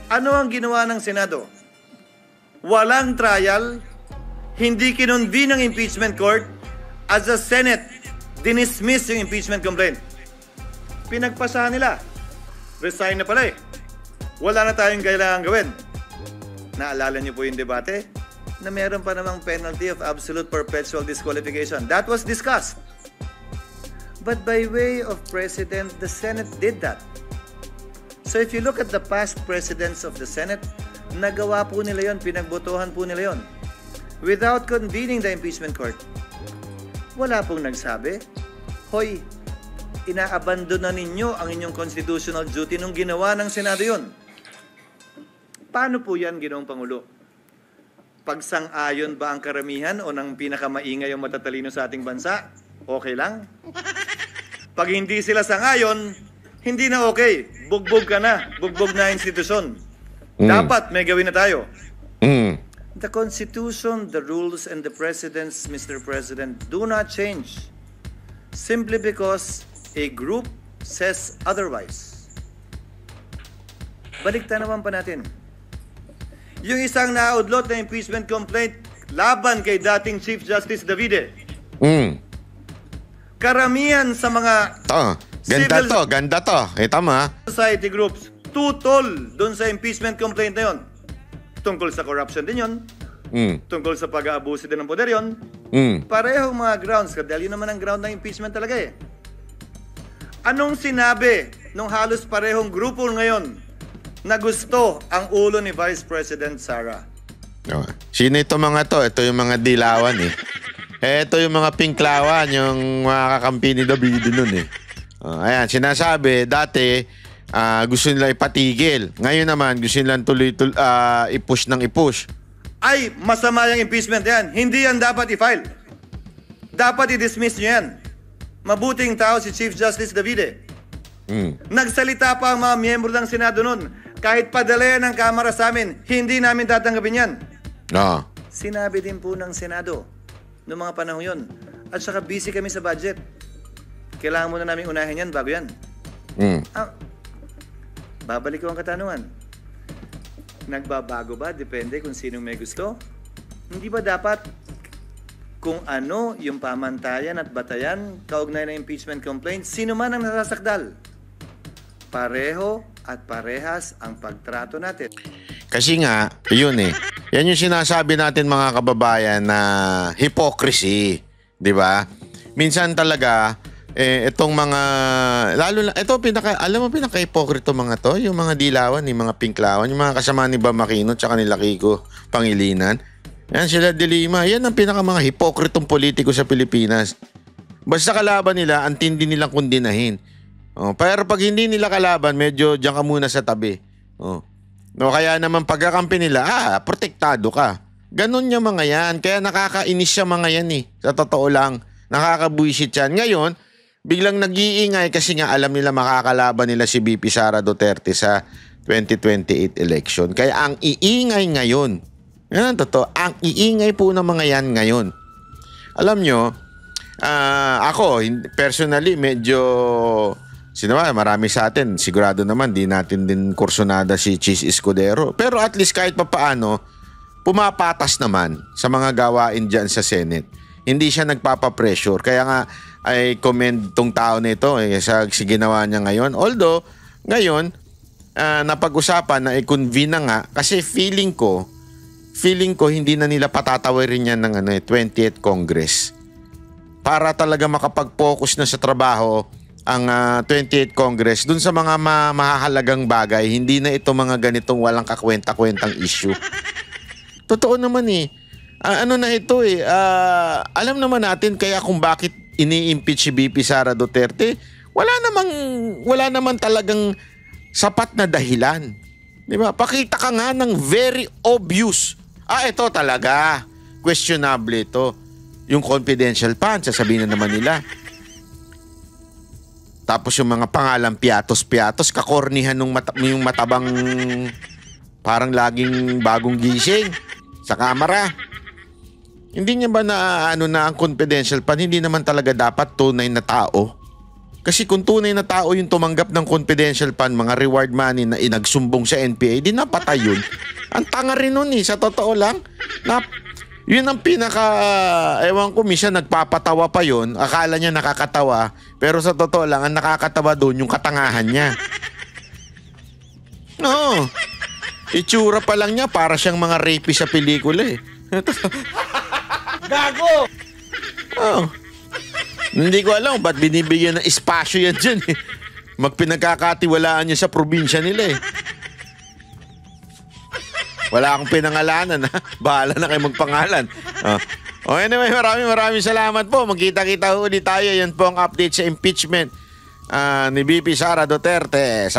Ano ang ginawa ng Senado? Walang trial, hindi kinonvene ang impeachment court, as a Senate, dinismiss yung impeachment complaint. Pinagpasahan nila. Resign na pala eh. Wala na tayong kailangan gawin. Naalala niyo po yung debate? Na meron pa namang penalty of absolute perpetual disqualification. That was discussed. But by way of precedent, the Senate did that. So if you look at the past presidents of the Senate, nagawa po nila yon, pinagbotohan po nila yon. Without convening the impeachment court. Wala pong nagsabi, hoy, inaabandon na ninyo ang inyong constitutional duty nung ginawa ng Senado yon. Paano po yan, Ginoong Pangulo? Pagsang-ayon ba ang karamihan o ng pinakamaingay o matatalino sa ating bansa? Okay lang? Pag hindi sila sang-ayon, hindi na okay. Bugbog ka na. Bugbog na institusyon. Dapat may gawin na tayo. The Constitution, the rules, and the precedents, Mr. President, do not change simply because a group says otherwise. Baliktan naman pa natin. Yung isang naudlot na impeachment complaint laban kay dating Chief Justice Davide. Karamihan sa mga
ganda to. Tama.
Society groups, tutol doon sa impeachment complaint na yon. Tungkol sa corruption din yon. Tungkol sa pag-aabuso din ng poder yon. Parehong mga grounds. Dahil yun naman ang ground ng impeachment talaga eh. Anong sinabi nung halos parehong grupo ngayon na gusto ang ulo ni Vice President Sara?
Sino ito mga to? Ito yung mga dilawan eh. Ito yung mga pinklawan, yung mga kakampi ni Davide nun eh. Ayan, sinasabi, dati gusto nila ipatigil. Ngayon naman, gusto nila i-push ng i-push.
Ay, masama yung impeachment yan. Hindi yan dapat i-file. Dapat i-dismiss nyo yan. Mabuting tao si Chief Justice Davide. Nagsalita pa ang mga miyembro ng Senado nun. Kahit padala ng Kamara sa amin, hindi namin tatanggapin yan. Sinabi din po ng Senado noong mga panahon yun. At saka busy kami sa budget. Kailangan muna namin unahin yan bago yan. Babalik ko ang katanungan. Nagbabago ba? Depende kung sinong may gusto. Hindi ba dapat kung ano yung pamantayan at batayan kaugnay ng impeachment complaint, sino man ang nasasakdal? Pareho at parehas ang pagtrato natin.
Kasi nga, yun eh. Yan yung sinasabi natin mga kababayan na hypocrisy. Di ba? Minsan talaga, itong mga, lalo na, ito alam mo pinaka-hipokrito mga to, yung mga dilawan, yung mga pinklawan, yung mga kasama ni Bam Aquino tsaka ni Kiko Pangilinan. Yan sila Dilima. Yan ang pinaka mga hipokritong politiko sa Pilipinas. Basta kalaban nila, ang tindi nilang kundinahin. Pero pag hindi nila kalaban, medyo diyan ka muna sa tabi. No, kaya naman pagkakampi nila, protektado ka. Ganon yung mga yan. Kaya nakakainis siya mga yan eh. Sa totoo lang, nakakabuisit yan. Ngayon, biglang nag-iingay kasi nga alam nila makakalaban nila si VP Sara Duterte sa 2028 election. Kaya ang iingay ngayon, yan ang totoo, ang iingay po ng mga yan ngayon. Alam nyo, ako, personally, medyo, marami sa atin, sigurado naman, di natin din kursunada si Chis Escudero. Pero at least kahit papaano, pumapatas naman sa mga gawain dyan sa Senate. Hindi siya nagpapapressure. Kaya nga, ay commend tong tao nito sa ginawa niya ngayon. Although, ngayon, napag-usapan na i-convene na nga kasi feeling ko hindi na nila patatawirin yan ng 20th Congress. Para talaga makapag-focus na sa trabaho ang 28th Congress dun sa mga mahahalagang bagay, hindi na ito mga ganitong walang kakwenta-kwentang issue. Totoo naman eh. Ano na ito eh, alam naman natin kaya kung bakit ini-impeach si VP Sara Duterte, wala naman talagang sapat na dahilan. Di ba? Pakita ka nga ng very obvious. Ito talaga. Questionable ito. Yung confidential funds, sasabihin na naman nila. Tapos yung mga pangalang piatos-piatos, kakornihan yung matabang parang laging bagong gising sa kamera. Hindi niya ba na ang confidential fund, hindi naman talaga dapat tunay na tao? Kasi kung tunay na tao yung tumanggap ng confidential fund, mga reward money na inagsumbong sa NPA, di napatay yun. Ang tanga rin nun eh, sa totoo lang. Yun ang ewan ko, minsan nagpapatawa pa yun. Akala niya nakakatawa, pero sa totoo lang, ang nakakatawa doon yung katangahan niya. No. Itsura pa lang niya, para siyang mga rapist sa pelikula eh.
Gago!
Hindi ko alam ba't binibigyan ng espasyo yan dyan eh. Magpinagkakatiwalaan niya sa probinsya nila eh. Wala akong pinangalanan ha. Bahala na kayo magpangalan. Anyway, maraming salamat po. Magkita-kita ulit tayo. Yan po ang update sa impeachment ni VP Sara Duterte.